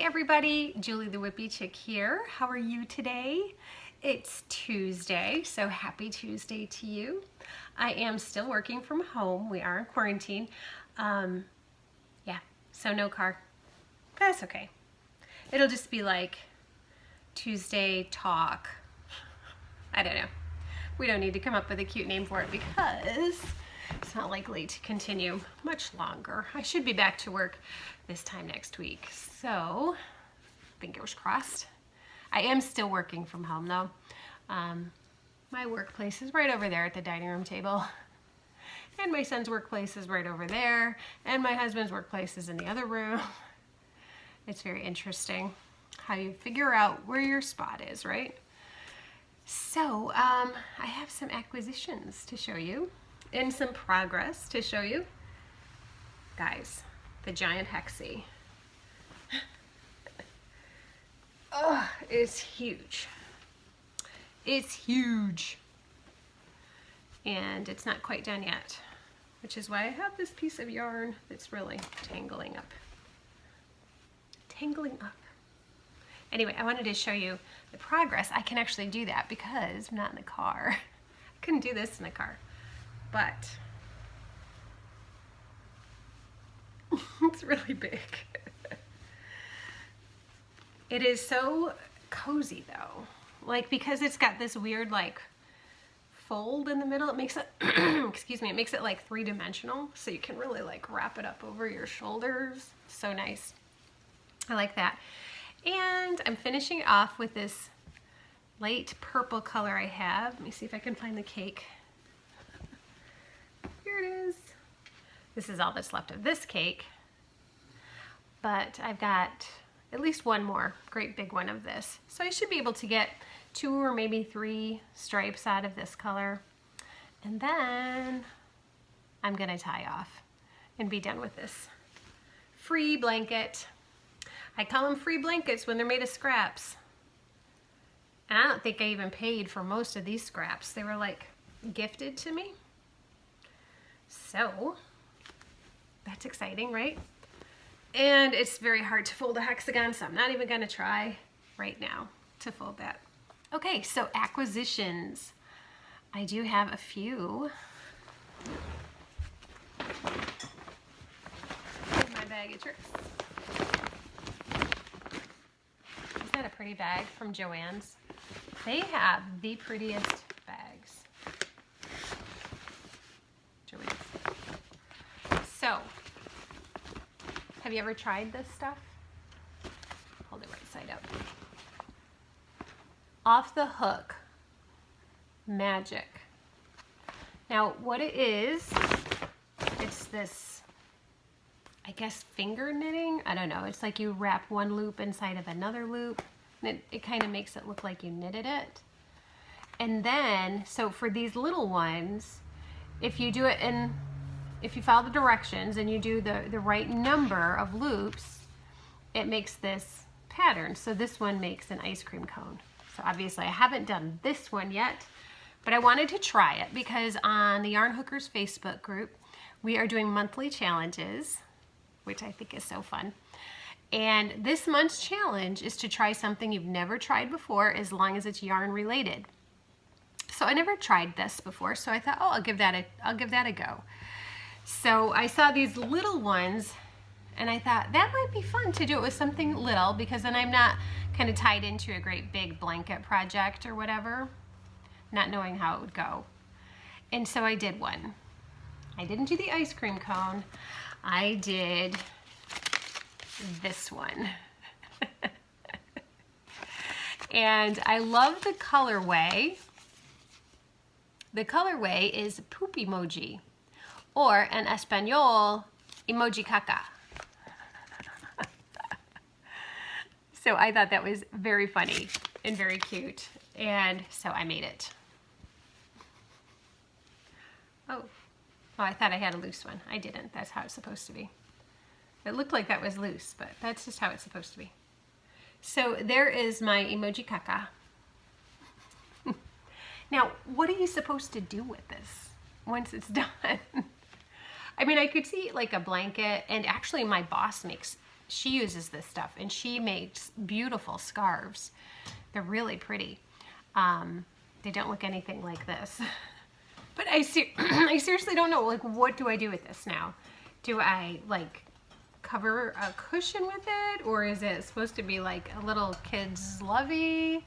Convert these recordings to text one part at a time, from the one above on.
everybody, Julie the Whippy Chick here. How are you today? It's Tuesday, so happy Tuesday to you. I am still working from home. We are in quarantine. Yeah, so no car. That's okay. It'll just be like Tuesday talk. I don't know. We don't need to come up with a cute name for it because it's not likely to continue much longer. I should be back to work this time next week, so fingers crossed. I am still working from home though. My workplace is right over there at the dining room table, and my son's workplace is right over there, and my husband's workplace is in the other room. It's very interesting how you figure out where your spot is, right? So I have some acquisitions to show you and some progress to show you. Guys, the giant hexie. Oh, it's huge. It's huge. And it's not quite done yet, which is why I have this piece of yarn that's really tangling up. Tangling up. Anyway, I wanted to show you the progress. I can actually do that because I'm not in the car. I couldn't do this in the car, but it's really big. It is so cozy though. Like, because it's got this weird like fold in the middle, it makes it, excuse me, it makes it like three-dimensional. So you can really like wrap it up over your shoulders. So nice. I like that. And I'm finishing it off with this light purple color I have. Let me see if I can find the cake. Here it is. This is all that's left of this cake. But I've got at least one more great big one of this. So I should be able to get 2 or maybe 3 stripes out of this color. And then I'm gonna tie off and be done with this free blanket. I call them free blankets when they're made of scraps. And I don't think I even paid for most of these scraps. They were like gifted to me. So that's exciting, right? And it's very hard to fold a hexagon, so I'm not even gonna try right now to fold that. Okay, so acquisitions. I do have a few. Here's my bag of tricks. Isn't that a pretty bag from Joann's? They have the prettiest bags. Joann's. So, have you ever tried this stuff? Hold it right side up. Off the Hook Magic. Now, what it is, it's this, I guess, finger knitting. I don't know. It's like you wrap one loop inside of another loop. And it kind of makes it look like you knitted it. And then, so for these little ones, if you do it in, if you follow the directions and you do the right number of loops, it makes this pattern. So this one makes an ice cream cone. So obviously I haven't done this one yet, but I wanted to try it because on the Yarn Hookers Facebook group, we are doing monthly challenges, which I think is so fun. And this month's challenge is to try something you've never tried before, as long as it's yarn related. So I never tried this before, so I thought, oh, I'll give that a go. So I saw these little ones and I thought that might be fun to do it with something little, because then I'm not kind of tied into a great big blanket project or whatever, not knowing how it would go. And so I did one. I didn't do the ice cream cone. I did this one. And I love the colorway. The colorway is poop emoji, or in Espanol, emoji caca. So I thought that was very funny and very cute, and so I made it. Oh, I thought I had a loose one. I didn't. That's how it's supposed to be. It looked like that was loose, but that's just how it's supposed to be. So there is my emoji caca. Now, what are you supposed to do with this once it's done? I mean, I could see like a blanket, and actually my boss makes she uses this stuff and she makes beautiful scarves. They're really pretty. They don't look anything like this. But I seriously don't know, like, what do I do with this now? Do I, like, cover a cushion with it? Or is it supposed to be, like, a little kid's lovey?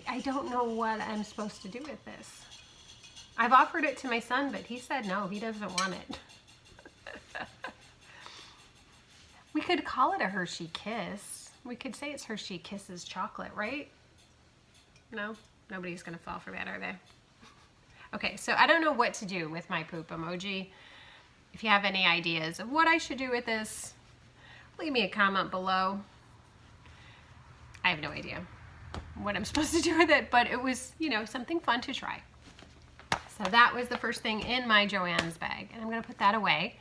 I don't know what I'm supposed to do with this. I've offered it to my son, but he said no, he doesn't want it. We could call it a Hershey Kiss. We could say it's Hershey Kisses chocolate, right? No? Nobody's gonna fall for that, are they? Okay, so I don't know what to do with my poop emoji. If you have any ideas of what I should do with this, leave me a comment below. I have no idea what I'm supposed to do with it, but it was, you know, something fun to try. So that was the first thing in my Joann's bag, and I'm gonna put that away.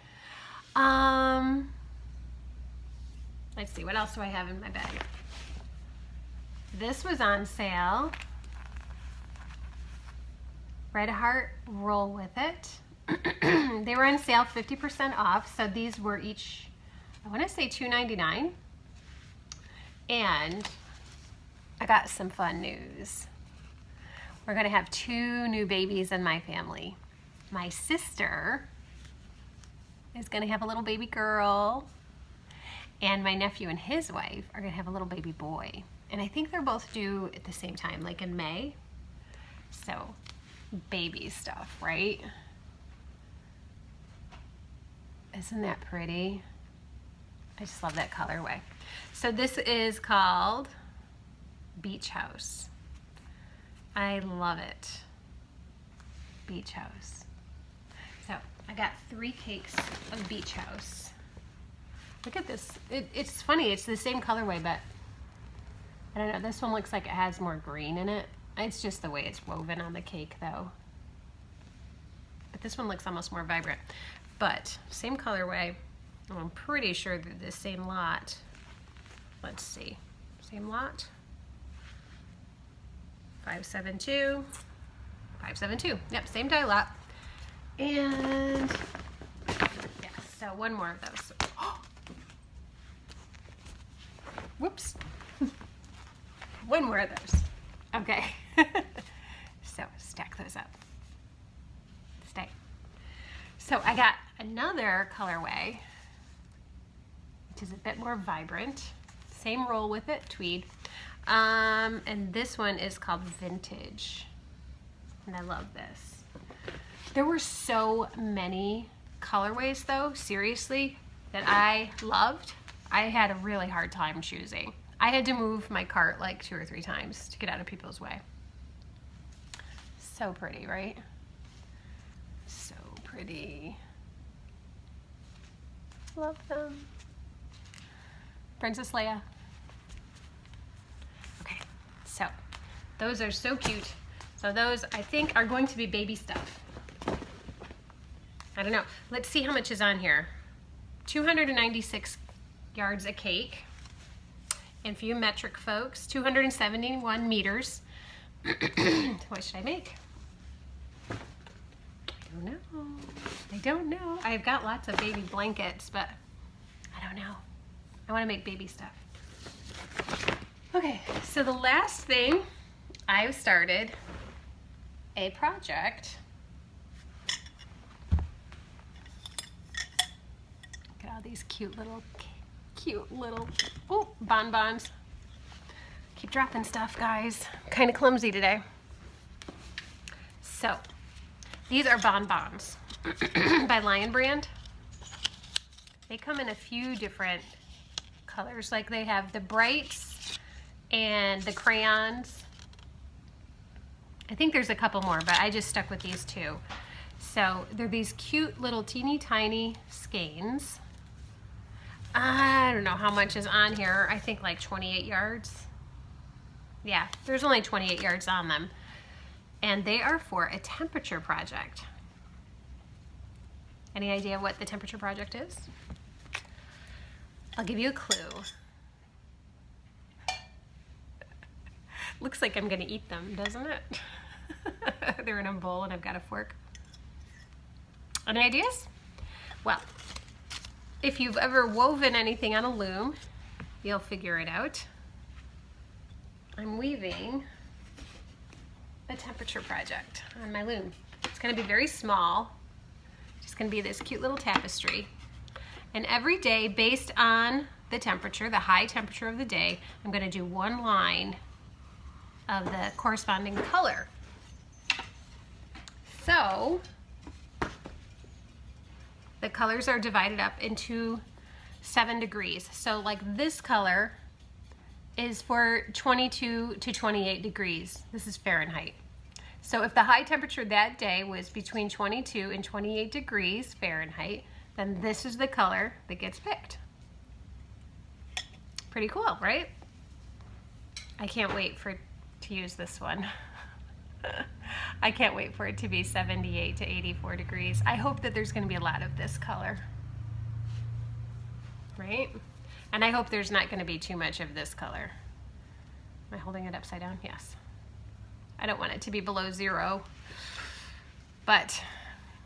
Let's see, what else do I have in my bag? This was on sale. Red Heart, roll with it. They were on sale 50% off, so these were each, I want to say $2.99. And I got some fun news. We're gonna have 2 new babies in my family. My sister is gonna have a little baby girl, and my nephew and his wife are gonna have a little baby boy. And I think they're both due at the same time, like in May. So, baby stuff, right? Isn't that pretty? I just love that colorway. So this is called Beach House. I love it. Beach House. So I got 3 cakes of Beach House. Look at this. It's funny, it's the same colorway, but I don't know, this one looks like it has more green in it. It's just the way it's woven on the cake though. But this one looks almost more vibrant. But same colorway. I'm pretty sure they're the same lot. Let's see. Same lot. 572. 572. Yep, same dye lot. And yeah, so one more of those. Whoops. One more of those. Okay. So stack those up. Stay. So I got another colorway, which is a bit more vibrant. Same roll with it, tweed. And this one is called Vintage. And I love this. There were so many colorways though, seriously, that I loved. I had a really hard time choosing. I had to move my cart like 2 or 3 times to get out of people's way. So pretty, right? So pretty. Love them. Princess Leia. Okay, so those are so cute. So those I think are going to be baby stuff. I don't know. Let's see how much is on here. 296 yards a cake. And for you metric folks, 271 meters. What should I make? I don't know. I don't know. I've got lots of baby blankets, but I don't know. I want to make baby stuff. Okay, so the last thing, I've started a project. Look at all these cute little bonbons. Keep dropping stuff, guys. I'm kind of clumsy today. So, these are bonbons by Lion Brand. They come in a few different colors. Like they have the brights and the crayons. I think there's a couple more, but I just stuck with these 2. So they're these cute little teeny tiny skeins. I don't know how much is on here. I think like 28 yards. Yeah, there's only 28 yards on them. And they are for a temperature project. Any idea what the temperature project is? I'll give you a clue. Looks like I'm gonna eat them, doesn't it? They're in a bowl and I've got a fork. Any ideas? Well, if you've ever woven anything on a loom, you'll figure it out. I'm weaving a temperature project on my loom. It's going to be very small. It's going to be this cute little tapestry. And every day, based on the temperature, the high temperature of the day, I'm going to do one line of the corresponding color. So the colors are divided up into 7 degrees. So like this color is for 22 to 28 degrees. This is Fahrenheit. So if the high temperature that day was between 22 and 28 degrees Fahrenheit, then this is the color that gets picked. Pretty cool, right? I can't wait to use this one. I can't wait for it to be 78 to 84 degrees. I hope that there's going to be a lot of this color, right? And I hope there's not going to be too much of this color. Am I holding it upside down? Yes. I don't want it to be below 0, but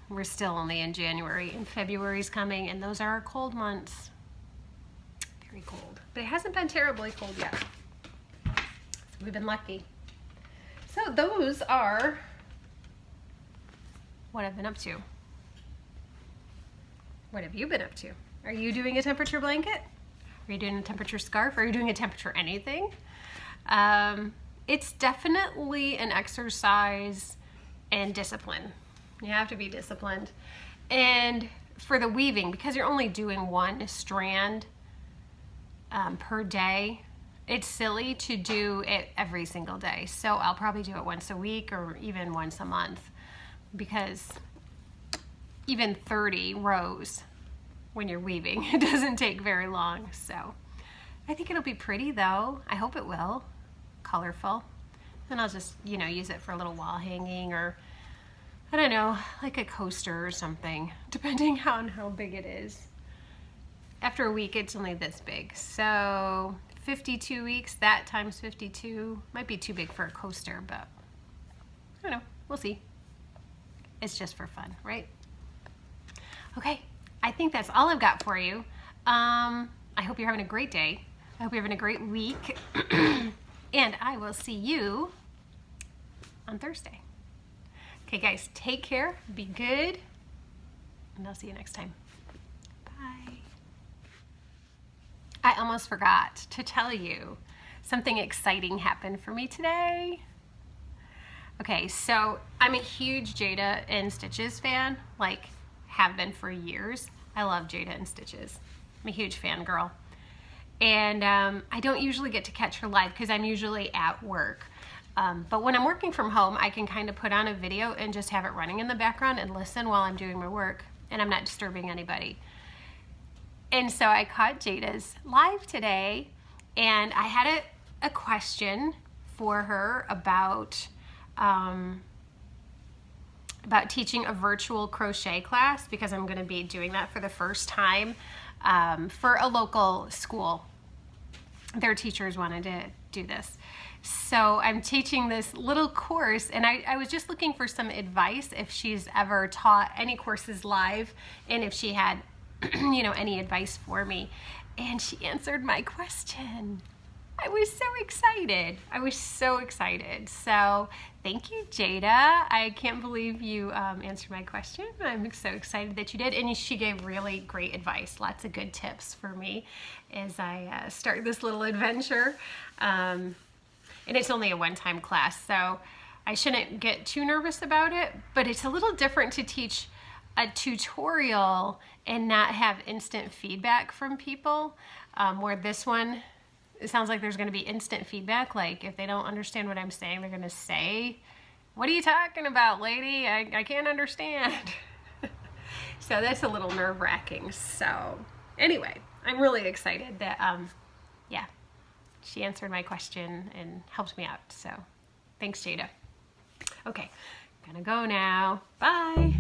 we're still only in January, and February's coming, and those are our cold months. Very cold, but it hasn't been terribly cold yet. So we've been lucky. So those are what I've been up to. What have you been up to? Are you doing a temperature blanket? Are you doing a temperature scarf? Are you doing a temperature anything? It's definitely an exercise and discipline. You have to be disciplined. And for the weaving, because you're only doing one strand per day, it's silly to do it every single day. So I'll probably do it once a week or even once a month, because even 30 rows when you're weaving, it doesn't take very long. So I think it'll be pretty though. I hope it will. Colorful. And I'll just, you know, use it for a little wall hanging, or I don't know, like a coaster or something, depending on how big it is. After a week, it's only this big. So 52 weeks, that times 52, might be too big for a coaster, but I don't know, we'll see. It's just for fun, right? Okay, I think that's all I've got for you. I hope you're having a great day. I hope you're having a great week. And I will see you on Thursday. Okay guys, take care, be good, and I'll see you next time. Bye. I almost forgot to tell you something exciting happened for me today. Okay, so I'm a huge Jayda and Stitches fan, like have been for years. I love Jayda and Stitches. I'm a huge fangirl. And I don't usually get to catch her live because I'm usually at work. But when I'm working from home, I can kind of put on a video and just have it running in the background and listen while I'm doing my work, and I'm not disturbing anybody. And so I caught Jayda's live today, and I had a question for her about teaching a virtual crochet class, because I'm going to be doing that for the first time for a local school. Their teachers wanted to do this. So I'm teaching this little course, and I was just looking for some advice if she's ever taught any courses live, and if she had you know, any advice for me. And she answered my question. I was so excited. I was so excited. So thank you, Jayda. I can't believe you answered my question. I'm so excited that you did. And she gave really great advice, lots of good tips for me as I start this little adventure. And it's only a one-time class, so I shouldn't get too nervous about it, but it's a little different to teach a tutorial and not have instant feedback from people, where this one, it sounds like there's going to be instant feedback. Like if they don't understand what I'm saying, they're going to say, "What are you talking about, lady? I can't understand." So that's a little nerve-wracking. So anyway, I'm really excited that, yeah, she answered my question and helped me out. So thanks, Jayda. Okay, gonna go now. Bye.